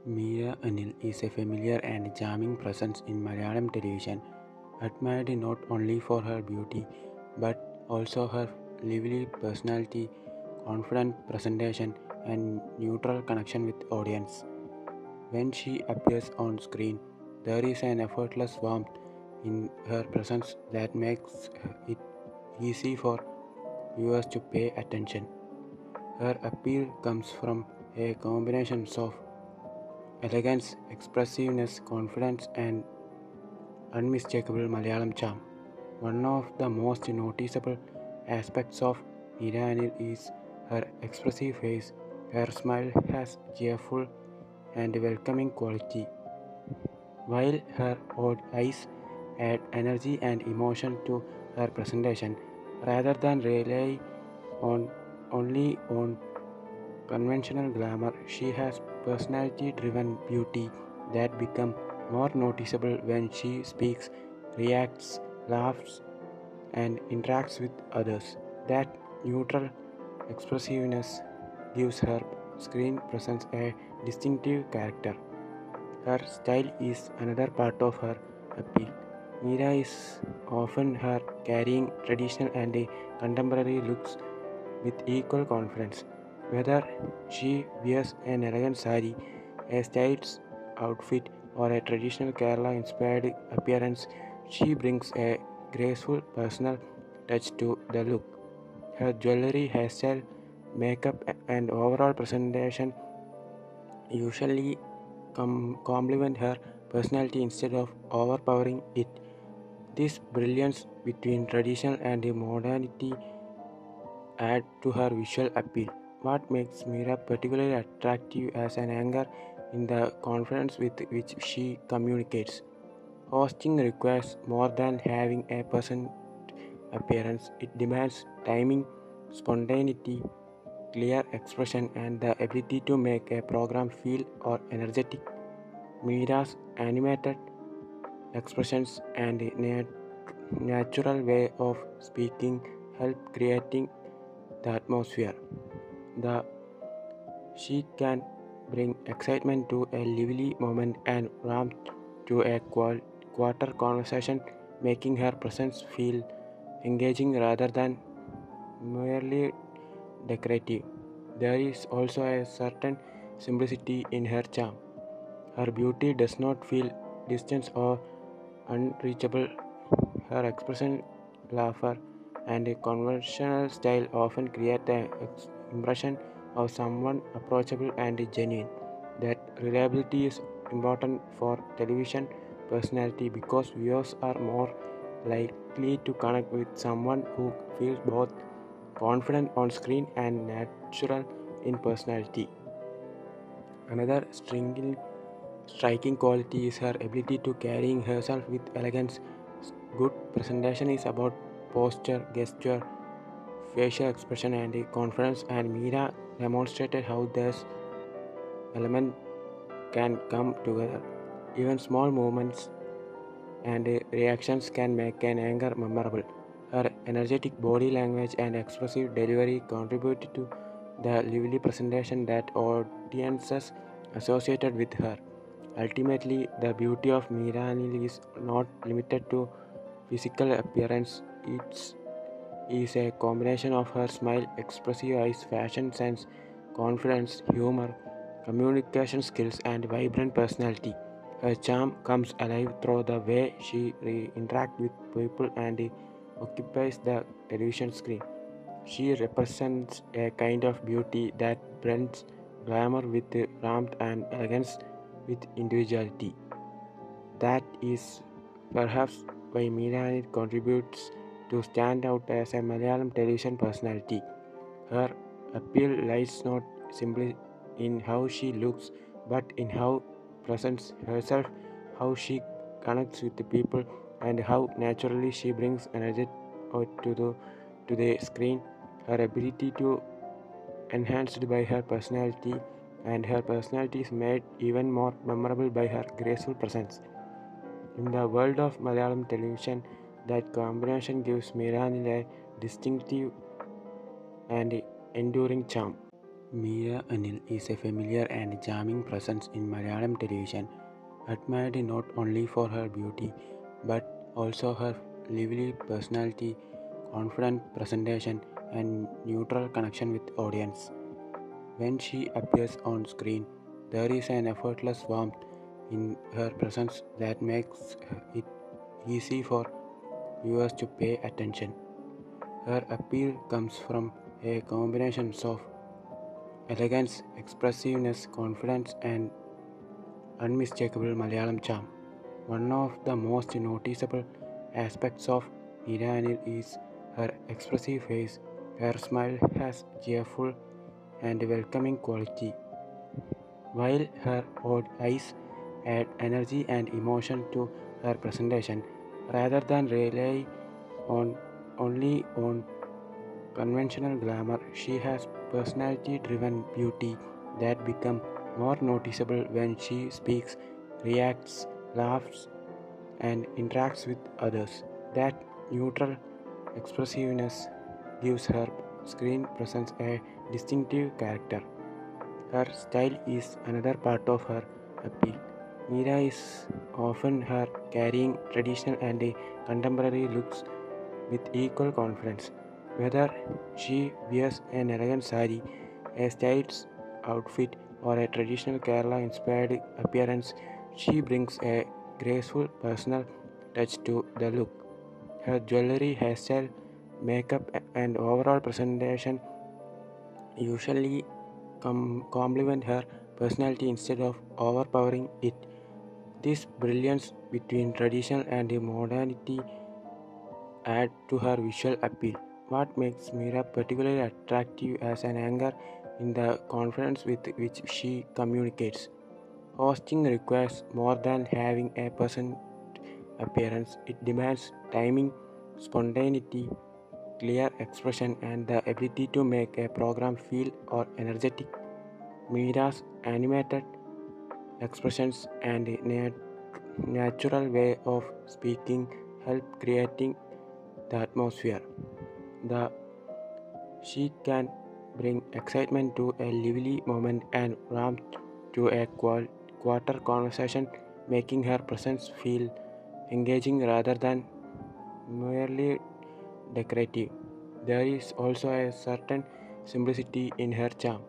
Meera Anil is a familiar and charming presence in Malayalam television, admired not only for her beauty but also her lively personality, confident presentation, and neutral connection with audience. When she appears on screen, there is an effortless warmth in her presence that makes it easy for viewers to pay attention. Her appeal comes from a combination of elegance, expressiveness, confidence, and unmistakable Malayalam charm. One of the most noticeable aspects of Meera Anil is her expressive face. Her smile has cheerful and welcoming quality, while her odd eyes add energy and emotion to her presentation, rather than rely on only on conventional glamour. She has personality-driven beauty that becomes more noticeable when she speaks, reacts, laughs, and interacts with others. That neutral expressiveness gives her screen presence a distinctive character. Her style is another part of her appeal. Meera is often her carrying traditional and contemporary looks with equal confidence. Whether she wears an elegant sari, a stylish outfit, or a traditional Kerala inspired appearance, she brings a graceful personal touch to the look. Her jewelry, hairstyle, makeup, and overall presentation usually complement her personality instead of overpowering it. This brilliance between traditional and modernity add to her visual appeal. What makes Meera particularly attractive as an anchor in the confidence with which she communicates. Hosting requires more than having a pleasant appearance. It demands timing, spontaneity, clear expression, and the ability to make a program feel or energetic. Meera's animated expressions and natural way of speaking help creating the atmosphere. The she can bring excitement to a lively moment and warmth to a quarter conversation, making her presence feel engaging rather than merely decorative. There is also a certain simplicity in her charm. Her beauty does not feel distant or unreachable. Her expression, laughter, and a conventional style often create the impression of someone approachable and genuine. That reliability is important for television personality because viewers are more likely to connect with someone who feels both confident on screen and natural in personality. Another striking quality is her ability to carrying herself with elegance. Good presentation is about posture, gesture, facial expression, and confidence, and Meera demonstrated how these elements can come together. Even small movements and reactions can make an anchor memorable. Her energetic body language and expressive delivery contribute to the lively presentation that audiences associated with her. Ultimately, the beauty of Meera Anil is not limited to physical appearance. It is a combination of her smile, expressive eyes, fashion sense, confidence, humor, communication skills, and vibrant personality. Her charm comes alive through the way she interacts with people and occupies the television screen. She represents a kind of beauty that blends glamour with warmth and elegance with individuality. That is perhaps why Meera Anil contributes to stand out as a Malayalam television personality. Her appeal lies not simply in how she looks, but in how presents herself, how she connects with the people, and how naturally she brings energy out to the screen. Her ability to enhanced by her personality, and her personality is made even more memorable by her graceful presence. In the world of Malayalam television, that combination gives Meera Anil a distinctive and enduring charm. Meera Anil is a familiar and charming presence in Malayalam television, admired not only for her beauty but also her lively personality, confident presentation, and neutral connection with audience. When she appears on screen, there is an effortless warmth in her presence that makes it easy for viewers to pay attention. Her appeal comes from a combination of elegance, expressiveness, confidence, and unmistakable Malayalam charm. One of the most noticeable aspects of Meera Anil is her expressive face. Her smile has cheerful and welcoming quality, while her odd eyes add energy and emotion to her presentation rather than rely on only on conventional glamour. She has personality driven beauty that becomes more noticeable when she speaks, reacts, laughs, and interacts with others. That neutral expressiveness gives her screen presence a distinctive character. Her style is another part of her appeal. Meera is often her carrying traditional and contemporary looks with equal confidence. Whether she wears an elegant sari, a stylish outfit, or a traditional Kerala inspired appearance, she brings a graceful personal touch to the look. Her jewelry, hairstyle, makeup, and overall presentation usually complement her personality instead of overpowering it. This brilliance between tradition and modernity add to her visual appeal. What makes Meera particularly attractive as an anchor in the confidence with which she communicates. Hosting requires more than having a pleasant appearance. It demands timing, spontaneity, clear expression, and the ability to make a program feel or energetic. Meera's animated expressions and natural way of speaking help creating the atmosphere. The she can bring excitement to a lively moment and warmth to a quarter conversation, making her presence feel engaging rather than merely decorative. There is also a certain simplicity in her charm.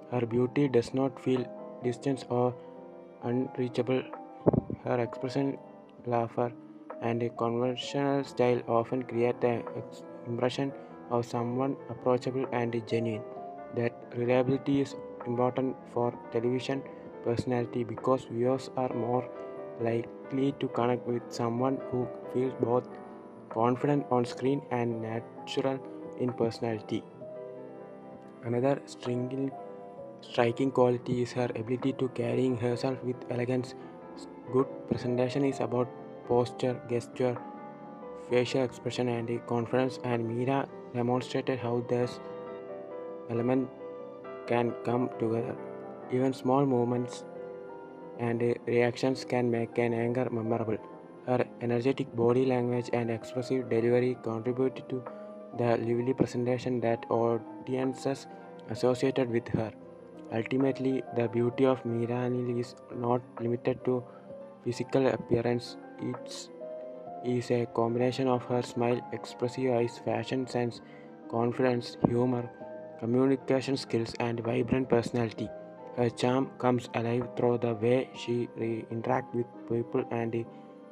Her beauty does not feel distant or unreachable. Her expression, laughter, and a conventional style often create the impression of someone approachable and genuine. That reliability is important for television personality because viewers are more likely to connect with someone who feels both confident on screen and natural in personality. Another striking quality is her ability to carrying herself with elegance. Good presentation is about posture, gesture, facial expression, and confidence, and Meera demonstrated how these elements can come together. Even small movements and reactions can make an anchor memorable. Her energetic body language and expressive delivery contribute to the lively presentation that audiences associated with her. Ultimately, the beauty of Meera Anil is not limited to physical appearance. It is a combination of her smile, expressive eyes, fashion sense, confidence, humor, communication skills, and vibrant personality. Her charm comes alive through the way she interacts with people and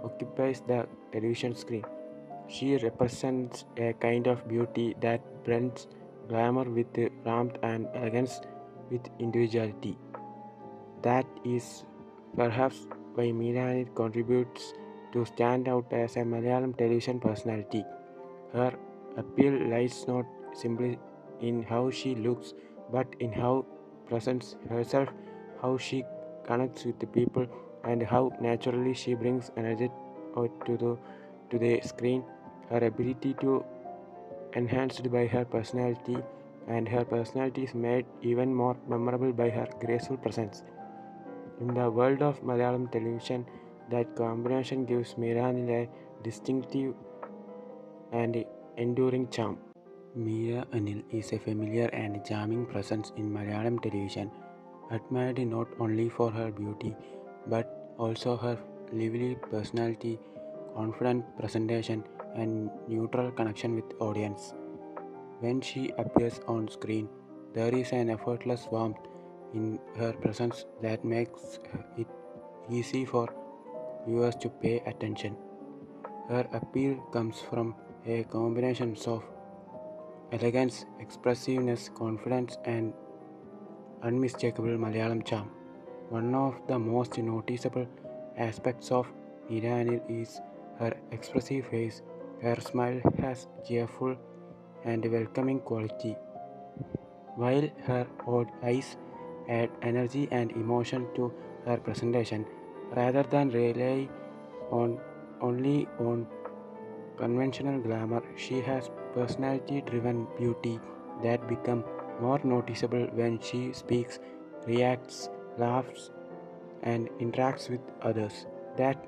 occupies the television screen. She represents a kind of beauty that blends glamour with warmth and elegance with individuality. That is perhaps why Meera Anil contributes to stand out as a Malayalam television personality. Her appeal lies not simply in how she looks, but in how presents herself, how she connects with the people, and how naturally she brings energy to the screen. Her ability to enhanced by her personality, and her personality is made even more memorable by her graceful presence. In the world of Malayalam television, that combination gives Meera Anil a distinctive and enduring charm. Meera Anil is a familiar and charming presence in Malayalam television, admired not only for her beauty but also her lively personality, confident presentation, and neutral connection with audience. When she appears on screen, there is an effortless warmth in her presence that makes it easy for viewers to pay attention. Her appeal comes from a combination of elegance, expressiveness, confidence, and unmistakable Malayalam charm. One of the most noticeable aspects of Meera Anil is her expressive face. Her smile has cheerful and welcoming quality, while her odd eyes add energy and emotion to her presentation. Rather than rely on only on conventional glamour, she has personality-driven beauty that becomes more noticeable when she speaks, reacts, laughs, and interacts with others. That